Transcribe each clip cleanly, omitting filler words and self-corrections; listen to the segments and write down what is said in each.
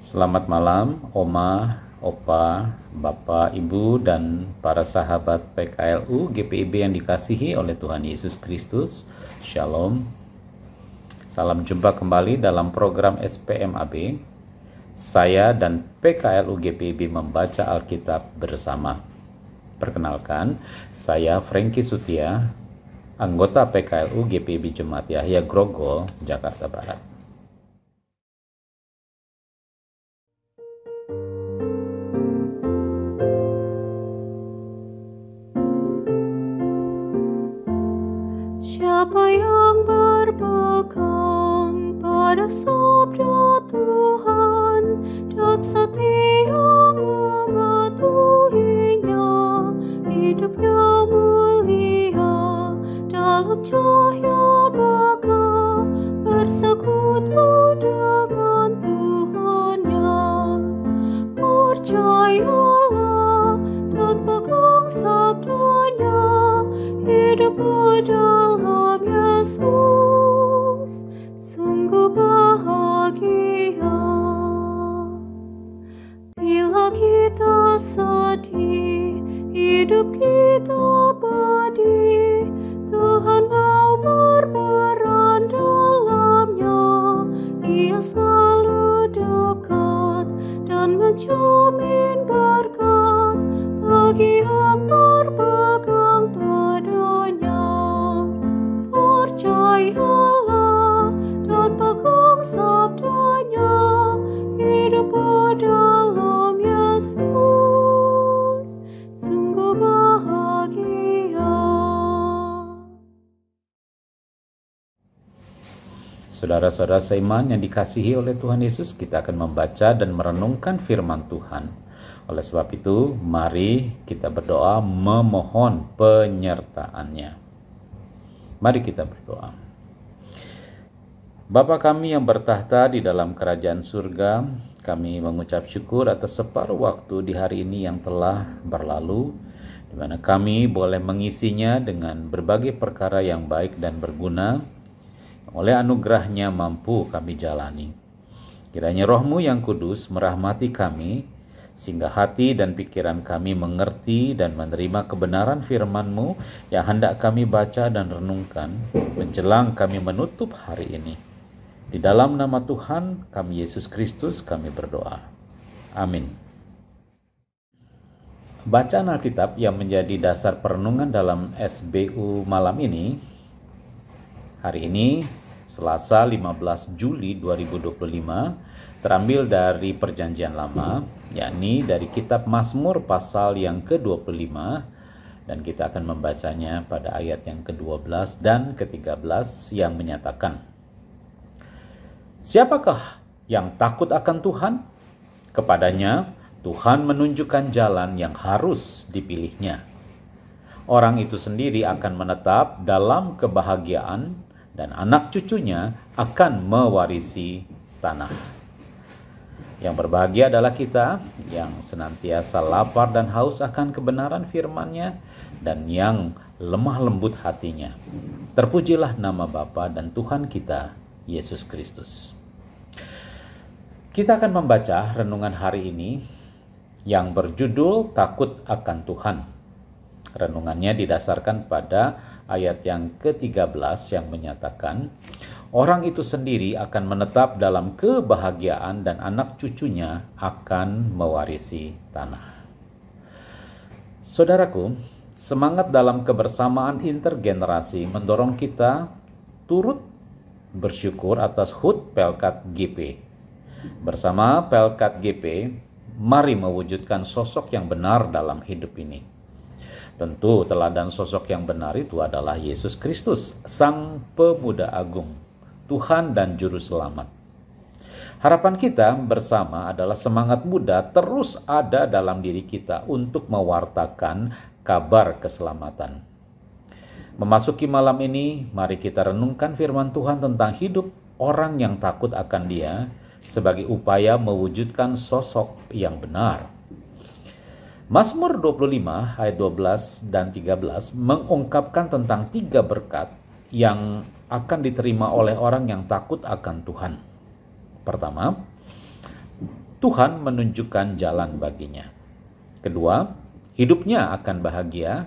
Selamat malam, Oma, Opa, Bapak, Ibu, dan para sahabat PKLU GPIB yang dikasihi oleh Tuhan Yesus Kristus. Shalom. Salam jumpa kembali dalam program SPMAB. Saya dan PKLU GPIB membaca Alkitab bersama. Perkenalkan, saya Franky Sutia, anggota PKLU GPIB Jemaat Yahya Grogol, Jakarta Barat. Siapa yang berpegang pada sabda Tuhan dan setia mematuhinya, hidupnya mulia dalam cahaya baka, bersekutu dengan Tuhannya. Percayalah dan pegang sabdanya, hidupmu dalam Yesus sungguh bahagia. Bila kita sedih, hidup kita pedih, Tuhan mau berperan dalamnya. Ia selalu dekat dan menjamin berkat bagi yang berpegang padanya. Percayalah dan pegang sabdanya, hidup dalam Yesus sungguh bahagia. Saudara-saudara seiman yang dikasihi oleh Tuhan Yesus, kita akan membaca dan merenungkan firman Tuhan. Oleh sebab itu, mari kita berdoa memohon penyertaan-Nya. Mari kita berdoa. Bapa kami yang bertahta di dalam kerajaan surga, kami mengucap syukur atas separuh waktu di hari ini yang telah berlalu, di mana kami boleh mengisinya dengan berbagai perkara yang baik dan berguna. Oleh anugerah-Nya mampu kami jalani. Kiranya Roh-Mu yang kudus merahmati kami, sehingga hati dan pikiran kami mengerti dan menerima kebenaran firman-Mu yang hendak kami baca dan renungkan menjelang kami menutup hari ini. Di dalam nama Tuhan kami Yesus Kristus kami berdoa. Amin. Bacaan Alkitab yang menjadi dasar perenungan dalam SBU malam ini, hari ini Selasa 15 Juli 2025, terambil dari Perjanjian Lama, yakni dari kitab Mazmur pasal yang ke-25, dan kita akan membacanya pada ayat yang ke-12 dan ke-13 yang menyatakan, "Siapakah yang takut akan Tuhan? Kepadanya Tuhan menunjukkan jalan yang harus dipilihnya. Orang itu sendiri akan menetap dalam kebahagiaan, dan anak cucunya akan mewarisi tanah." Yang berbahagia adalah kita yang senantiasa lapar dan haus akan kebenaran firman-Nya dan yang lemah lembut hatinya. Terpujilah nama Bapa dan Tuhan kita, Yesus Kristus. Kita akan membaca renungan hari ini yang berjudul Takut akan Tuhan. Renungannya didasarkan pada ayat yang ke-13 yang menyatakan, orang itu sendiri akan menetap dalam kebahagiaan dan anak cucunya akan mewarisi tanah. Saudaraku, semangat dalam kebersamaan intergenerasi mendorong kita turut bersyukur atas HUT Pelkat GP. Bersama Pelkat GP, mari mewujudkan sosok yang benar dalam hidup ini. Tentu teladan sosok yang benar itu adalah Yesus Kristus, Sang Pemuda Agung, Tuhan dan Juru Selamat. Harapan kita bersama adalah semangat muda terus ada dalam diri kita untuk mewartakan kabar keselamatan. Memasuki malam ini, mari kita renungkan firman Tuhan tentang hidup orang yang takut akan Dia sebagai upaya mewujudkan sosok yang benar. Mazmur 25 ayat 12 dan 13 mengungkapkan tentang 3 berkat yang akan diterima oleh orang yang takut akan Tuhan. Pertama, Tuhan menunjukkan jalan baginya. Kedua, hidupnya akan bahagia.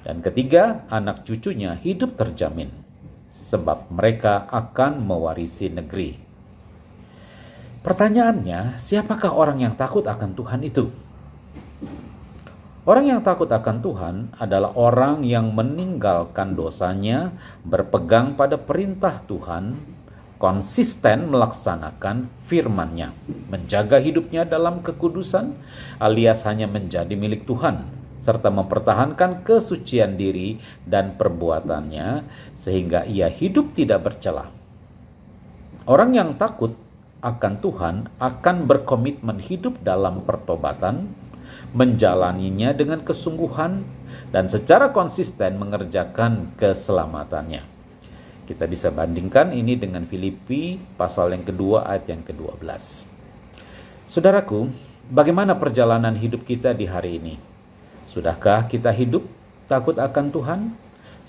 Dan ketiga, anak cucunya hidup terjamin, sebab mereka akan mewarisi negeri. Pertanyaannya, siapakah orang yang takut akan Tuhan itu? Orang yang takut akan Tuhan adalah orang yang meninggalkan dosanya, berpegang pada perintah Tuhan, konsisten melaksanakan firman-Nya, menjaga hidupnya dalam kekudusan alias hanya menjadi milik Tuhan, serta mempertahankan kesucian diri dan perbuatannya sehingga ia hidup tidak bercela. Orang yang takut akan Tuhan akan berkomitmen hidup dalam pertobatan, menjalaninya dengan kesungguhan, dan secara konsisten mengerjakan keselamatannya. Kita bisa bandingkan ini dengan Filipi pasal yang kedua ayat yang ke-12. Saudaraku, bagaimana perjalanan hidup kita di hari ini? Sudahkah kita hidup takut akan Tuhan?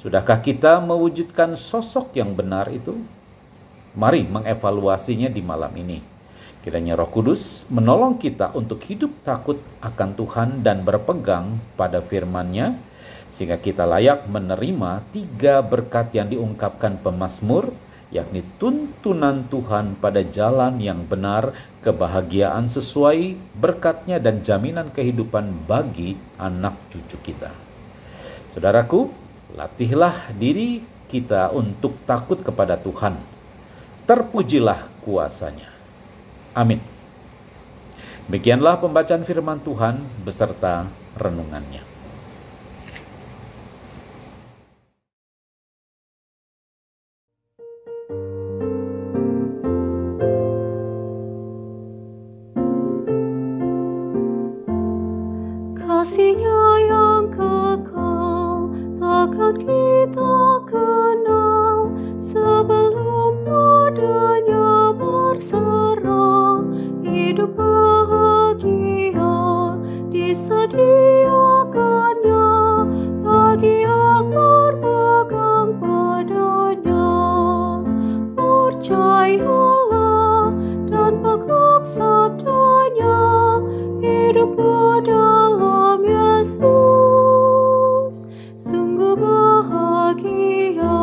Sudahkah kita mewujudkan sosok yang benar itu? Mari mengevaluasinya di malam ini. Kiranya Roh Kudus menolong kita untuk hidup takut akan Tuhan dan berpegang pada firman-Nya, sehingga kita layak menerima 3 berkat yang diungkapkan pemazmur, yakni tuntunan Tuhan pada jalan yang benar, kebahagiaan sesuai berkat-Nya, dan jaminan kehidupan bagi anak cucu kita. Saudaraku, latihlah diri kita untuk takut kepada Tuhan. Terpujilah kuasa-Nya. Amin. Demikianlah pembacaan firman Tuhan beserta renungannya. Kasih-Nya yang kekal takkan kita kenal sebelum padanya berserah. Hidup bahagia disediakannya bagi yang berpegang padanya. Percayalah dan pegang sabdanya, hidup dalam Yesus sungguh bahagia.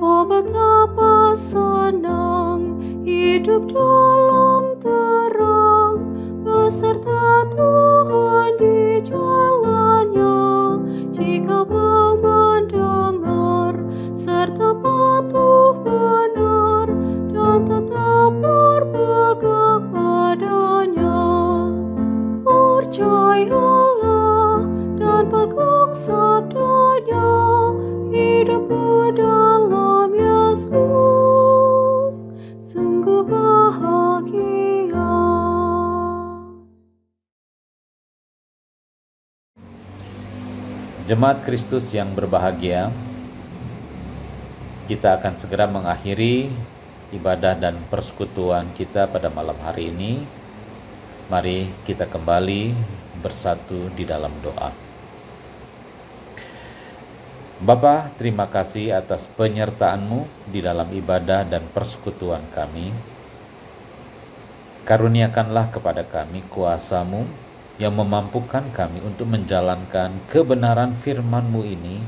Oh, betapa senang hidup dalam terang beserta Tuhan di jalannya. Jika mau mendengar serta patuh benar dan tetap berpegang padanya. Percayalah dan pegang sabdanya, hidup dalam Yesus sungguh bahagia. Jemaat Kristus yang berbahagia, kita akan segera mengakhiri ibadah dan persekutuan kita pada malam hari ini. Mari kita kembali bersatu di dalam doa. Bapa, terima kasih atas penyertaan-Mu di dalam ibadah dan persekutuan kami. Karuniakanlah kepada kami kuasa-Mu yang memampukan kami untuk menjalankan kebenaran firman-Mu ini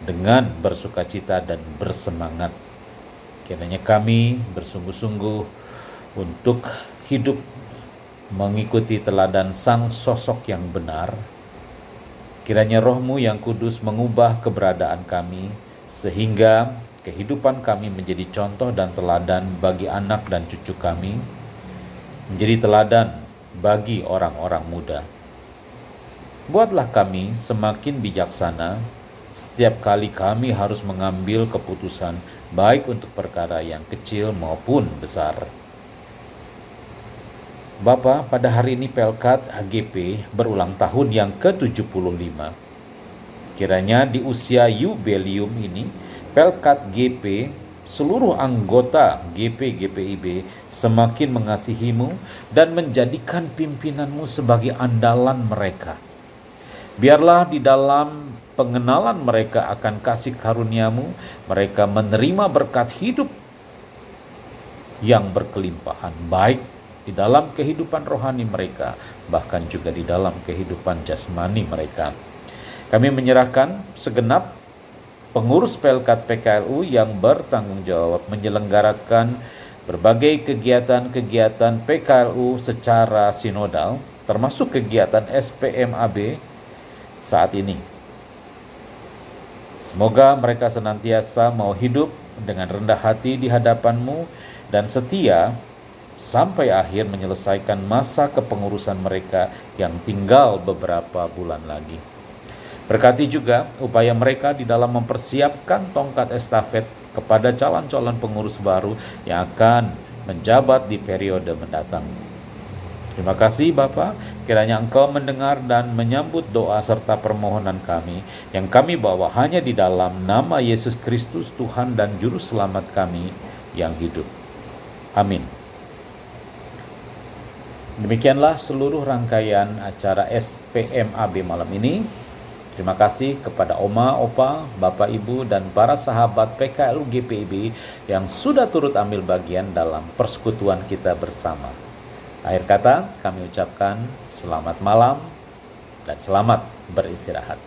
dengan bersukacita dan bersemangat. Kiranya kami bersungguh-sungguh untuk hidup mengikuti teladan sang sosok yang benar. Kiranya Roh-Mu yang kudus mengubah keberadaan kami, sehingga kehidupan kami menjadi contoh dan teladan bagi anak dan cucu kami, menjadi teladan bagi orang-orang muda. Buatlah kami semakin bijaksana setiap kali kami harus mengambil keputusan, baik untuk perkara yang kecil maupun besar. Bapa, pada hari ini Pelkat HGP berulang tahun yang ke-75. Kiranya di usia jubileum ini, Pelkat GP, seluruh anggota GP-GPIB semakin mengasihi-Mu dan menjadikan pimpinan-Mu sebagai andalan mereka. Biarlah di dalam pengenalan mereka akan kasih karunia-Mu, mereka menerima berkat hidup yang berkelimpahan, baik di dalam kehidupan rohani mereka, bahkan juga di dalam kehidupan jasmani mereka. Kami menyerahkan segenap pengurus Pelkat PKLU yang bertanggung jawab menyelenggarakan berbagai kegiatan-kegiatan PKLU secara sinodal, termasuk kegiatan SPMAB saat ini. Semoga mereka senantiasa mau hidup dengan rendah hati di hadapan-Mu dan setia sampai akhir menyelesaikan masa kepengurusan mereka yang tinggal beberapa bulan lagi. Berkati juga upaya mereka di dalam mempersiapkan tongkat estafet kepada calon-calon pengurus baru yang akan menjabat di periode mendatang. Terima kasih Bapa, kiranya Engkau mendengar dan menyambut doa serta permohonan kami yang kami bawa hanya di dalam nama Yesus Kristus Tuhan dan Juru Selamat kami yang hidup. Amin. Demikianlah seluruh rangkaian acara SPMAB malam ini. Terima kasih kepada Oma, Opa, Bapak, Ibu, dan para sahabat PKLU GPIB yang sudah turut ambil bagian dalam persekutuan kita bersama. Akhir kata, kami ucapkan selamat malam dan selamat beristirahat.